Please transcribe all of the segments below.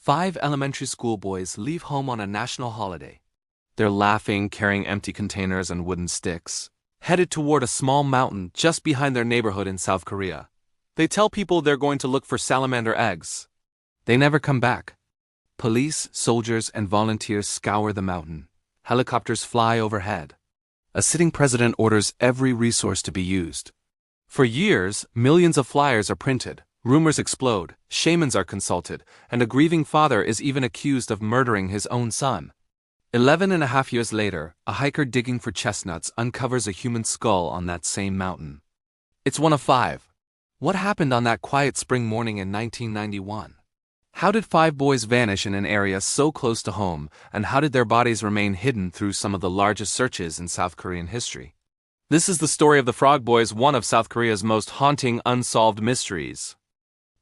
5 elementary school boys leave home on a national holiday. They're laughing, carrying empty containers and wooden sticks, headed toward a small mountain just behind their neighborhood in South Korea. They tell people they're going to look for salamander eggs. They never come back. Police, soldiers, and volunteers scour the mountain. Helicopters fly overhead. A sitting president orders every resource to be used. For years, millions of flyers are printed, rumors explode, shamans are consulted, and a grieving father is even accused of murdering his own son. 11.5 years later, a hiker digging for chestnuts uncovers a human skull on that same mountain. It's one of 5. What happened on that quiet spring morning in 1991? How did 5 boys vanish in an area so close to home, and how did their bodies remain hidden through some of the largest searches in South Korean history? This is the story of the Frog Boys, one of South Korea's most haunting unsolved mysteries.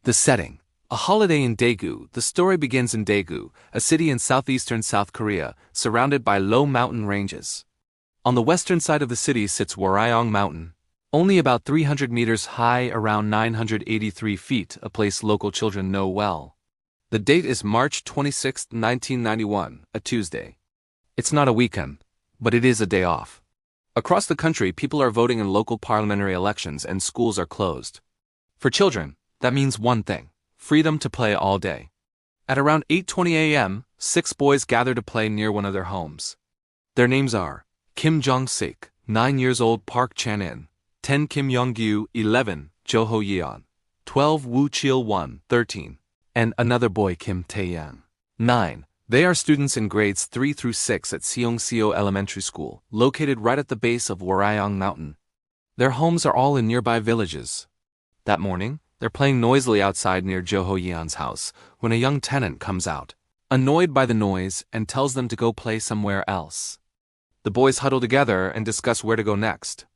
The setting: a holiday in Daegu. The story begins in Daegu, a city in southeastern South Korea, surrounded by low mountain ranges. On the western side of the city sits Warayong Mountain, only about 300 meters high, around 983 feet, a place local children know well. The date is March 26, 1991, a Tuesday. It's not a weekend, but it is a day off. Across the country, people are voting in local parliamentary elections and schools are closed. For children, that means one thing: freedom to play all day. At around 8:20 a.m., 6 boys gather to play near one of their homes. Their names are Kim Jong-sik, 9 years old, Park Chan-in, 10 Kim Young-gyu, 11, Jo Ho-yeon, 12 Woo Chil-won, 13, and another boy, Kim Tae-yang, 9. They are students in grades 3 through 6 at Seong-seo Elementary School, located right at the base of Warayong Mountain. Their homes are all in nearby villages. That morning, they're playing noisily outside near Jo Ho-yeon's house when a young tenant comes out, annoyed by the noise, and tells them to go play somewhere else. The boys huddle together and discuss where to go next.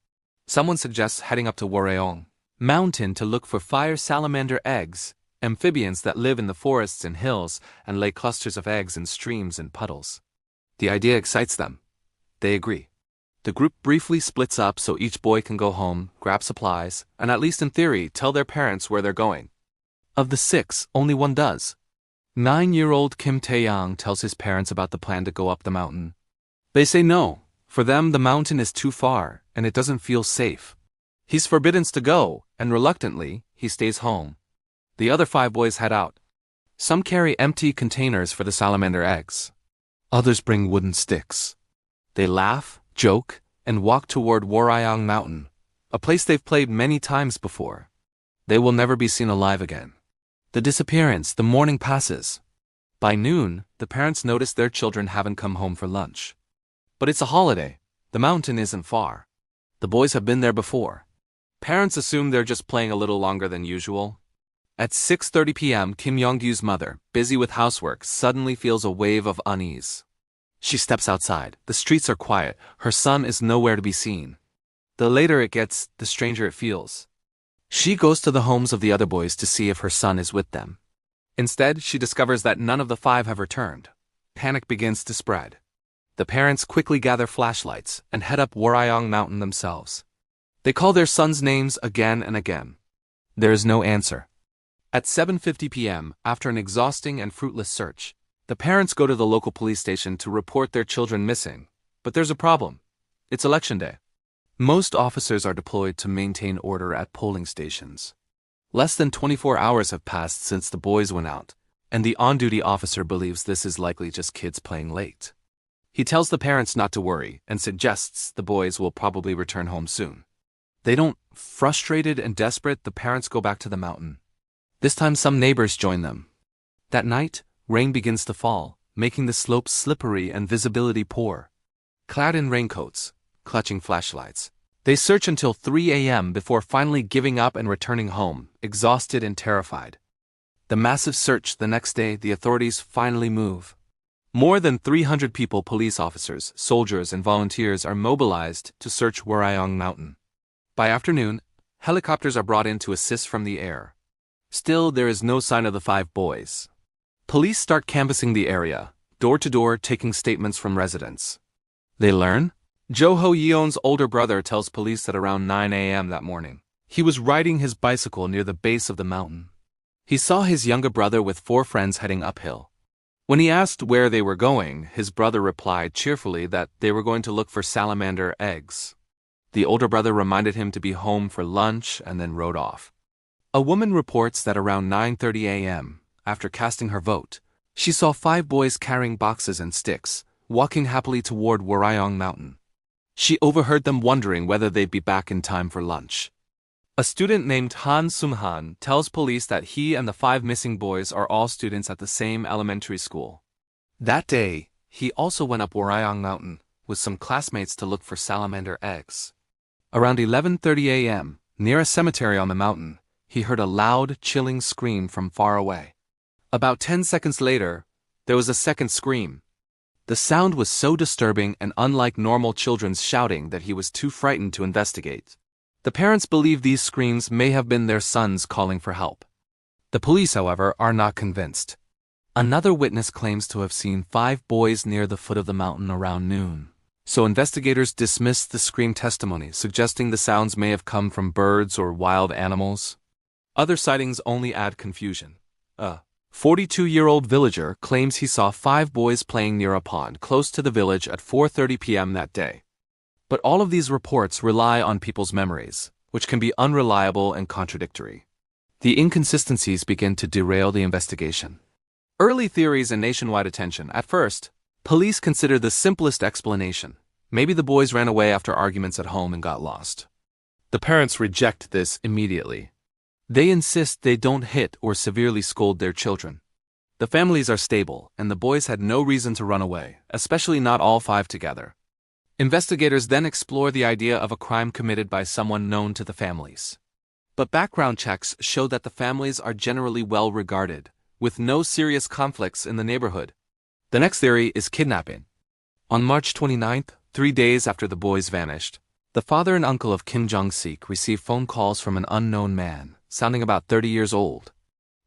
Someone suggests heading up to Warayong Mountain to look for fire salamander eggs, amphibians that live in the forests and hills and lay clusters of eggs in streams and puddles. The idea excites them. They agree. The group briefly splits up so each boy can go home, grab supplies, and at least in theory, tell their parents where they're going. Of the 6, only one does. 9-year-old Kim Tae-yang tells his parents about the plan to go up the mountain. They say no. For them, the mountain is too far, and it doesn't feel safe. He's forbidden to go, and reluctantly, he stays home. The other 5 boys head out. Some carry empty containers for the salamander eggs. Others bring wooden sticks. They laugh, joke, and walk toward Warayong Mountain, a place they've played many times before. They will never be seen alive again. The disappearance, the morning passes. By noon, the parents notice their children haven't come home for lunch. But it's a holiday. The mountain isn't far. The boys have been there before. Parents assume they're just playing a little longer than usual. At 6:30 p.m., Kim Young-gyu's mother, busy with housework, suddenly feels a wave of unease. She steps outside. The streets are quiet. Her son is nowhere to be seen. The later it gets, the stranger it feels. She goes to the homes of the other boys to see if her son is with them. Instead, she discovers that none of the 5 have returned. Panic begins to spread. The parents quickly gather flashlights and head up Warayong Mountain themselves. They call their sons' names again and again. There is no answer. At 7:50 p.m., after an exhausting and fruitless search, the parents go to the local police station to report their children missing. But there's a problem. It's election day. Most officers are deployed to maintain order at polling stations. Less than 24 hours have passed since the boys went out, and the on-duty officer believes this is likely just kids playing late. He tells the parents not to worry and suggests the boys will probably return home soon. They don't. Frustrated and desperate, the parents go back to the mountain. This time some neighbors join them. That night, rain begins to fall, making the slopes slippery and visibility poor. Clad in raincoats, clutching flashlights, they search until 3 a.m. before finally giving up and returning home, exhausted and terrified. The massive search the next day, the authorities finally move. More than 300 people, police officers, soldiers, and volunteers are mobilized to search Warayong Mountain. By afternoon, helicopters are brought in to assist from the air. Still, there is no sign of the 5 boys. Police start canvassing the area, door to door, taking statements from residents. They learn? Jo Ho-yeon's older brother tells police that around 9 a.m. that morning, he was riding his bicycle near the base of the mountain. He saw his younger brother with 4 friends heading uphill, When he asked where they were going, his brother replied cheerfully that they were going to look for salamander eggs. The older brother reminded him to be home for lunch and then rode off. A woman reports that around 9:30 a.m., after casting her vote, she saw 5 boys carrying boxes and sticks, walking happily toward Warayong Mountain. She overheard them wondering whether they'd be back in time for lunch. A student named Han Sung-han tells police that he and the 5 missing boys are all students at the same elementary school. That day, he also went up Warayong Mountain with some classmates to look for salamander eggs. Around 11:30 a.m., near a cemetery on the mountain, he heard a loud, chilling scream from far away. About 10 seconds later, there was a second scream. The sound was so disturbing and unlike normal children's shouting that he was too frightened to investigate. The parents believe these screams may have been their sons calling for help. The police, however, are not convinced. Another witness claims to have seen 5 boys near the foot of the mountain around noon. So investigators dismissed the scream testimony, suggesting the sounds may have come from birds or wild animals. Other sightings only add confusion. A 42-year-old villager claims he saw 5 boys playing near a pond close to the village at 4:30 p.m. that day. But all of these reports rely on people's memories, which can be unreliable and contradictory. The inconsistencies begin to derail the investigation. Early theories and nationwide attention. At first, police consider the simplest explanation. Maybe the boys ran away after arguments at home and got lost. The parents reject this immediately. They insist they don't hit or severely scold their children. The families are stable, and the boys had no reason to run away, especially not all 5 together. Investigators then explore the idea of a crime committed by someone known to the families. But background checks show that the families are generally well regarded, with no serious conflicts in the neighborhood. The next theory is kidnapping. On March 29th, 3 days after the boys vanished, the father and uncle of Kim Jong-sik received phone calls from an unknown man, sounding about 30 years old.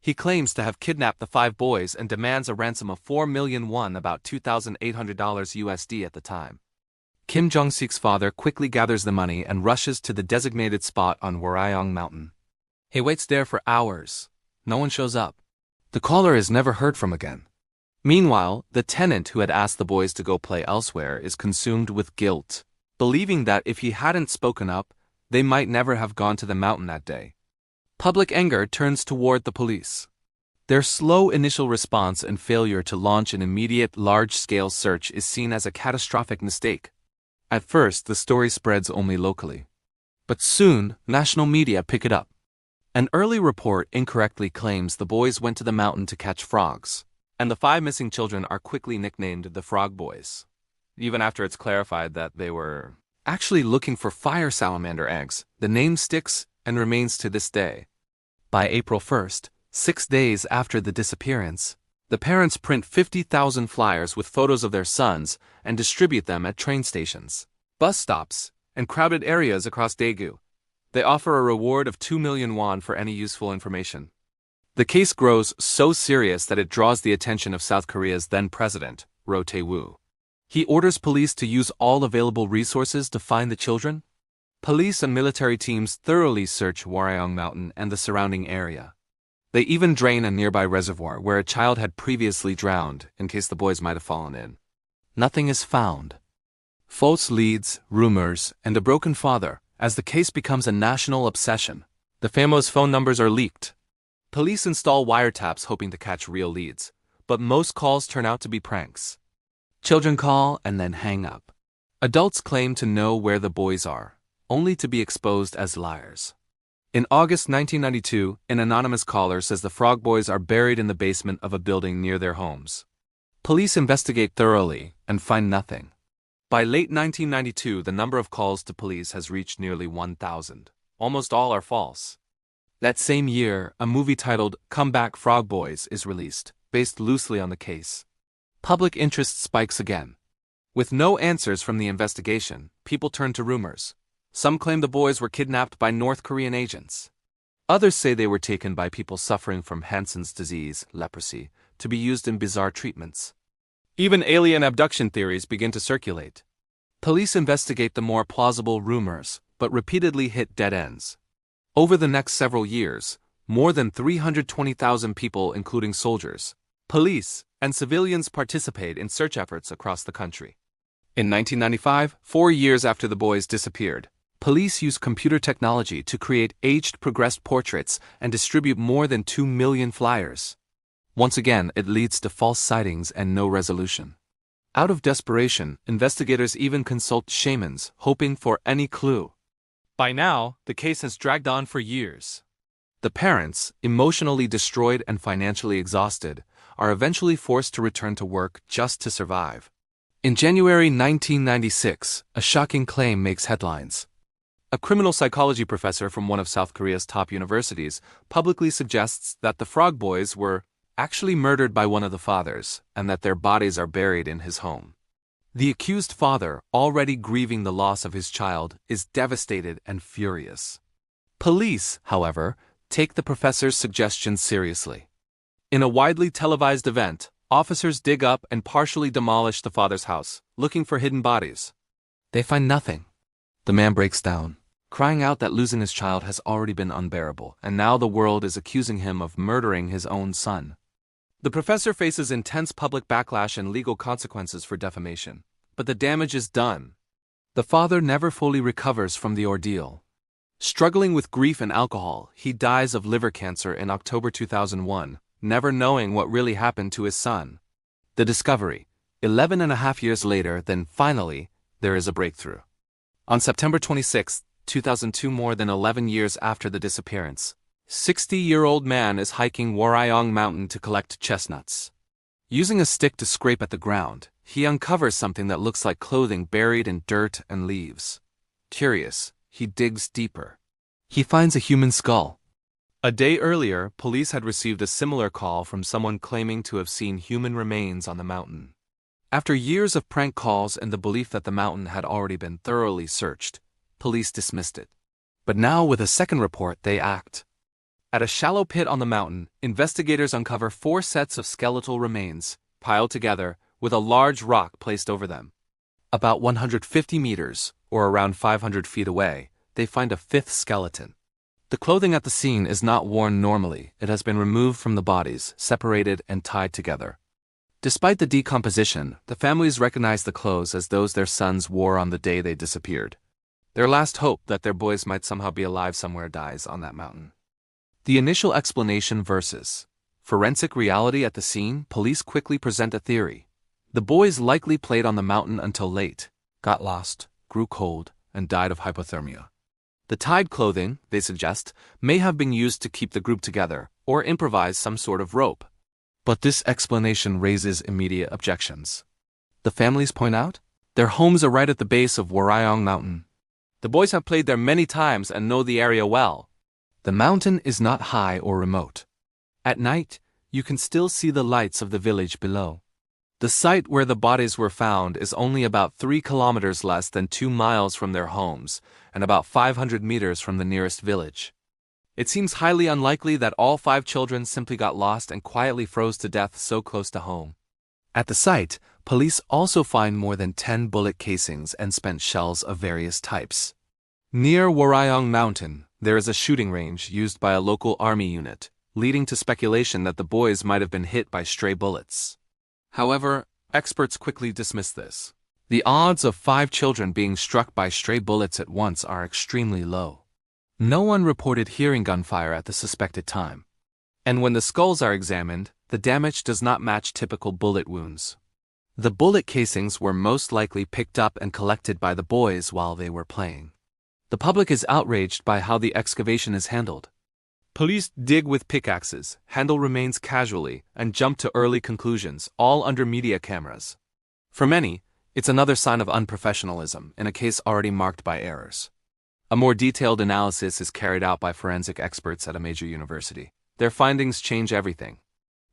He claims to have kidnapped the 5 boys and demands a ransom of 4 million won, about $2,800 USD at the time. Kim Jong-sik's father quickly gathers the money and rushes to the designated spot on Warayong Mountain. He waits there for hours. No one shows up. The caller is never heard from again. Meanwhile, the tenant who had asked the boys to go play elsewhere is consumed with guilt, believing that if he hadn't spoken up, they might never have gone to the mountain that day. Public anger turns toward the police. Their slow initial response and failure to launch an immediate large-scale search is seen as a catastrophic mistake. At first, the story spreads only locally. But soon, national media pick it up. An early report incorrectly claims the boys went to the mountain to catch frogs, and the 5 missing children are quickly nicknamed the Frog Boys, even after it's clarified that they were actually looking for fire salamander eggs. The name sticks and remains to this day. By April 1st, 6 days after the disappearance, the parents print 50,000 flyers with photos of their sons and distribute them at train stations, bus stops, and crowded areas across Daegu. They offer a reward of 2 million won for any useful information. The case grows so serious that it draws the attention of South Korea's then-president, Roh Tae-woo. He orders police to use all available resources to find the children. Police and military teams thoroughly search Warayong Mountain and the surrounding area. They even drain a nearby reservoir where a child had previously drowned in case the boys might have fallen in. Nothing is found. False leads, rumors, and a broken father, as the case becomes a national obsession. The family's phone numbers are leaked. Police install wiretaps hoping to catch real leads, but most calls turn out to be pranks. Children call and then hang up. Adults claim to know where the boys are, only to be exposed as liars. In August 1992, an anonymous caller says the Frog Boys are buried in the basement of a building near their homes. Police investigate thoroughly and find nothing. By late 1992, the number of calls to police has reached nearly 1,000. Almost all are false. That same year, a movie titled Come Back Frog Boys is released, based loosely on the case. Public interest spikes again. With no answers from the investigation, people turn to rumors. Some claim the boys were kidnapped by North Korean agents. Others say they were taken by people suffering from Hansen's disease, leprosy, to be used in bizarre treatments. Even alien abduction theories begin to circulate. Police investigate the more plausible rumors, but repeatedly hit dead ends. Over the next several years, more than 320,000 people, including soldiers, police, and civilians participate in search efforts across the country. In 1995, 4 years after the boys disappeared, police used computer technology to create aged progressed portraits and distribute more than 2 million flyers. Once again, it leads to false sightings and no resolution. Out of desperation, investigators even consult shamans, hoping for any clue. By now, the case has dragged on for years. The parents, emotionally destroyed and financially exhausted, are eventually forced to return to work just to survive. In January 1996, a shocking claim makes headlines. A criminal psychology professor from one of South Korea's top universities publicly suggests that the Frog Boys were actually murdered by one of the fathers, and that their bodies are buried in his home. The accused father, already grieving the loss of his child, is devastated and furious. Police, however, take the professor's suggestions seriously. In a widely televised event, officers dig up and partially demolish the father's house, looking for hidden bodies. They find nothing. The man breaks down, crying out that losing his child has already been unbearable, and now the world is accusing him of murdering his own son. The professor faces intense public backlash and legal consequences for defamation, but the damage is done. The father never fully recovers from the ordeal. Struggling with grief and alcohol, he dies of liver cancer in October 2001, never knowing what really happened to his son. The discovery, 11 and a half years later, then finally, there is a breakthrough. On September 26, 2002, more than 11 years after the disappearance, 60-year-old man is hiking Warayong Mountain to collect chestnuts. Using a stick to scrape at the ground, he uncovers something that looks like clothing buried in dirt and leaves. Curious, he digs deeper. He finds a human skull. A day earlier, police had received a similar call from someone claiming to have seen human remains on the mountain. After years of prank calls and the belief that the mountain had already been thoroughly searched, police dismissed it. But now, with a second report, they act. At a shallow pit on the mountain, investigators uncover 4 sets of skeletal remains, piled together, with a large rock placed over them. About 150 meters, or around 500 feet away, they find a 5th skeleton. The clothing at the scene is not worn normally. It has been removed from the bodies, separated and tied together. Despite the decomposition, the families recognize the clothes as those their sons wore on the day they disappeared. Their last hope that their boys might somehow be alive somewhere dies on that mountain. The initial explanation versus forensic reality at the scene, police quickly present a theory. The boys likely played on the mountain until late, got lost, grew cold, and died of hypothermia. The tied clothing, they suggest, may have been used to keep the group together, or improvise some sort of rope. But this explanation raises immediate objections. The families point out, their homes are right at the base of Warayong Mountain. The boys have played there many times and know the area well. The mountain is not high or remote. At night, you can still see the lights of the village below. The site where the bodies were found is only about 3 kilometers less than 2 miles from their homes, and about 500 meters from the nearest village. It seems highly unlikely that all 5 children simply got lost and quietly froze to death so close to home. At the site, police also find more than 10 bullet casings and spent shells of various types. Near Warayong Mountain, there is a shooting range used by a local army unit, leading to speculation that the boys might have been hit by stray bullets. However, experts quickly dismiss this. The odds of 5 children being struck by stray bullets at once are extremely low. No one reported hearing gunfire at the suspected time. And when the skulls are examined, the damage does not match typical bullet wounds. The bullet casings were most likely picked up and collected by the boys while they were playing. The public is outraged by how the excavation is handled. Police dig with pickaxes, handle remains casually, and jump to early conclusions, all under media cameras. For many, it's another sign of unprofessionalism in a case already marked by errors. A more detailed analysis is carried out by forensic experts at a major university. Their findings change everything.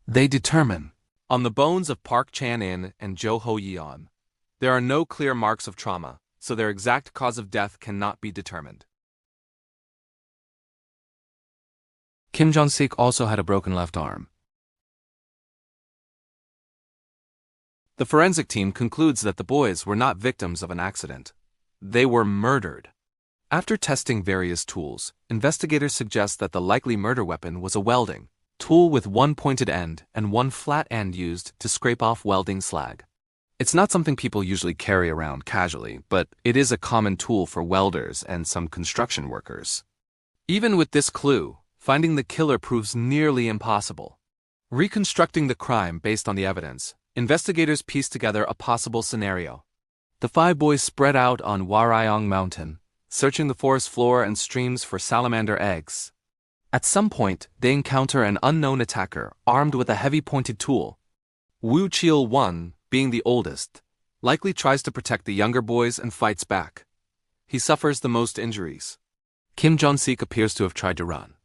They determine, on the bones of Park Chan-in and Jo Ho-yeon, there are no clear marks of trauma, so their exact cause of death cannot be determined. Kim Jong-sik also had a broken left arm. The forensic team concludes that the boys were not victims of an accident. They were murdered. After testing various tools, investigators suggest that the likely murder weapon was a welding, tool with one pointed end and one flat end used to scrape off welding slag. It's not something people usually carry around casually, but it is a common tool for welders and some construction workers. Even with this clue, finding the killer proves nearly impossible. Reconstructing the crime based on the evidence, investigators pieced together a possible scenario. The 5 boys spread out on Warayong Mountain, searching the forest floor and streams for salamander eggs. At some point, they encounter an unknown attacker armed with a heavy pointed tool. Wu Chil-1, being the oldest, likely tries to protect the younger boys and fights back. He suffers the most injuries. Kim Jong-sik appears to have tried to run.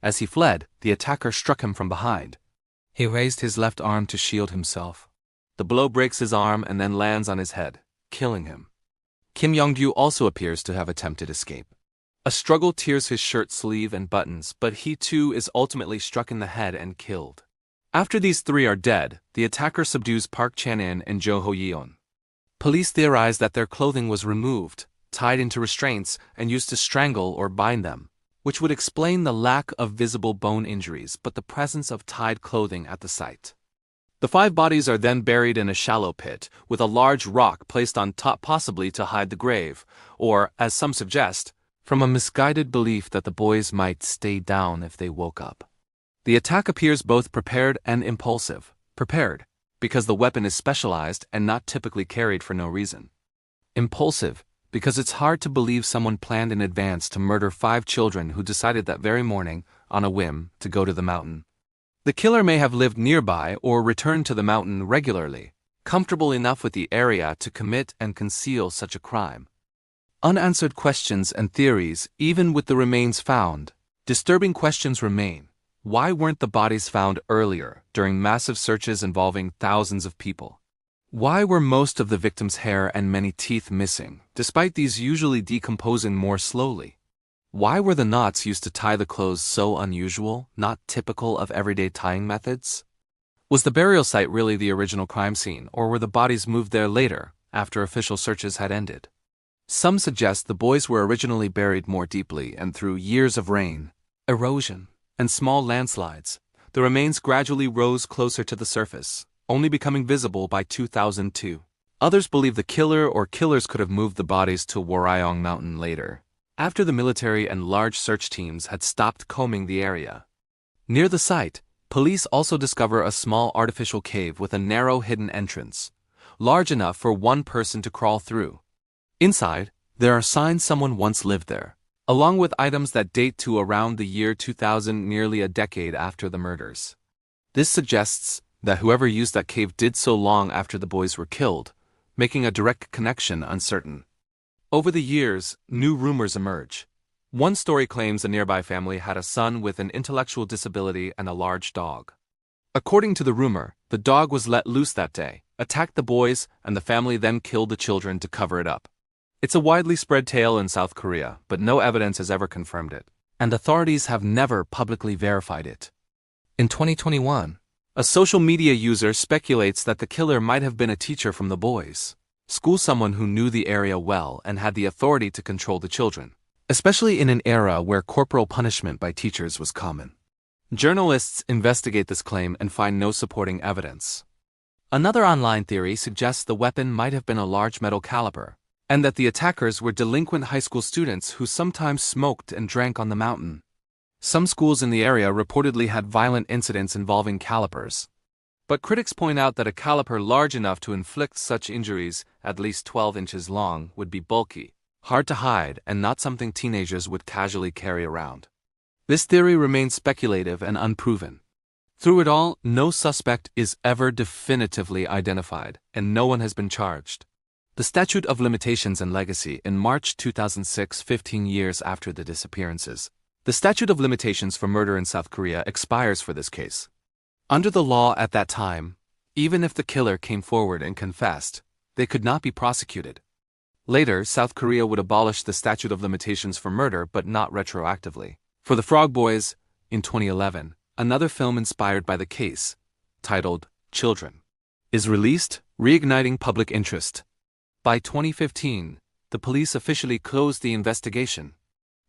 As he fled, the attacker struck him from behind. He raised his left arm to shield himself. The blow breaks his arm and then lands on his head, killing him. Kim Yong-gyu also appears to have attempted escape. A struggle tears his shirt sleeve and buttons, but he too is ultimately struck in the head and killed. After these 3 are dead, the attacker subdues Park Chan-in and Jo Ho-yeon. Police theorize that their clothing was removed, tied into restraints, and used to strangle or bind them, which would explain the lack of visible bone injuries but the presence of tied clothing at the site. The 5 bodies are then buried in a shallow pit, with a large rock placed on top possibly to hide the grave, or, as some suggest, from a misguided belief that the boys might stay down if they woke up. The attack appears both prepared and impulsive. Prepared, because the weapon is specialized and not typically carried for no reason. Impulsive, because it's hard to believe someone planned in advance to murder 5 children who decided that very morning, on a whim, to go to the mountain. The killer may have lived nearby or returned to the mountain regularly, comfortable enough with the area to commit and conceal such a crime. Unanswered questions and theories, even with the remains found. Disturbing questions remain. Why weren't the bodies found earlier, during massive searches involving thousands of people? Why were most of the victims' hair and many teeth missing, despite these usually decomposing more slowly? Why were the knots used to tie the clothes so unusual, not typical of everyday tying methods? Was the burial site really the original crime scene, or were the bodies moved there later, after official searches had ended? Some suggest the boys were originally buried more deeply, and through years of rain, erosion, and small landslides, the remains gradually rose closer to the surface, only becoming visible by 2002. Others believe the killer or killers could have moved the bodies to Warayong Mountain later, after the military and large search teams had stopped combing the area. Near the site, police also discover a small artificial cave with a narrow hidden entrance, large enough for one person to crawl through. Inside, there are signs someone once lived there, along with items that date to around the year 2000, nearly a decade after the murders. This suggests that whoever used that cave did so long after the boys were killed, making a direct connection uncertain. Over the years, new rumors emerge. One story claims a nearby family had a son with an intellectual disability and a large dog. According to the rumor, the dog was let loose that day, attacked the boys, and the family then killed the children to cover it up. It's a widely spread tale in South Korea, but no evidence has ever confirmed it, and authorities have never publicly verified it. In 2021, a social media user speculates that the killer might have been a teacher from the boys' school, someone who knew the area well and had the authority to control the children, especially in an era where corporal punishment by teachers was common. Journalists investigate this claim and find no supporting evidence. Another online theory suggests the weapon might have been a large metal caliber, and that the attackers were delinquent high school students who sometimes smoked and drank on the mountain. Some schools in the area reportedly had violent incidents involving calipers. But critics point out that a caliper large enough to inflict such injuries, at least 12 inches long, would be bulky, hard to hide, and not something teenagers would casually carry around. This theory remains speculative and unproven. Through it all, no suspect is ever definitively identified, and no one has been charged. The statute of limitations and legacy in March 2006, 15 years after the disappearances. The statute of limitations for murder in South Korea expires for this case. Under the law at that time, even if the killer came forward and confessed, they could not be prosecuted. Later, South Korea would abolish the statute of limitations for murder, but not retroactively. For the Frog Boys, in 2011, another film inspired by the case, titled Children, is released, reigniting public interest. By 2015, the police officially closed the investigation.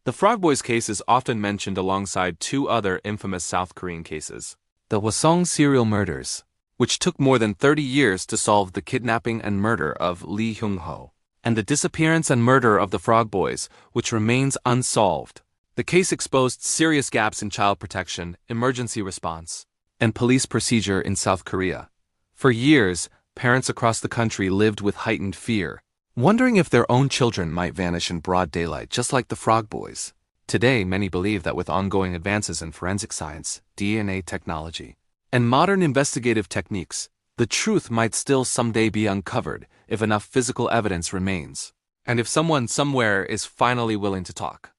The Frog Boys case is often mentioned alongside two other infamous South Korean cases: the Hwasong serial murders, which took more than 30 years to solve, the kidnapping and murder of Lee Hyung-ho, and the disappearance and murder of the Frog Boys, which remains unsolved. The case exposed serious gaps in child protection, emergency response, and police procedure in South Korea. For years, parents across the country lived with heightened fear, wondering if their own children might vanish in broad daylight just like the Frog Boys. Today, many believe that with ongoing advances in forensic science, DNA technology, and modern investigative techniques, the truth might still someday be uncovered if enough physical evidence remains, and if someone somewhere is finally willing to talk.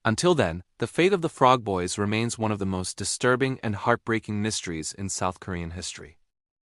Until then, the fate of the Frog Boys remains one of the most disturbing and heartbreaking mysteries in South Korean history.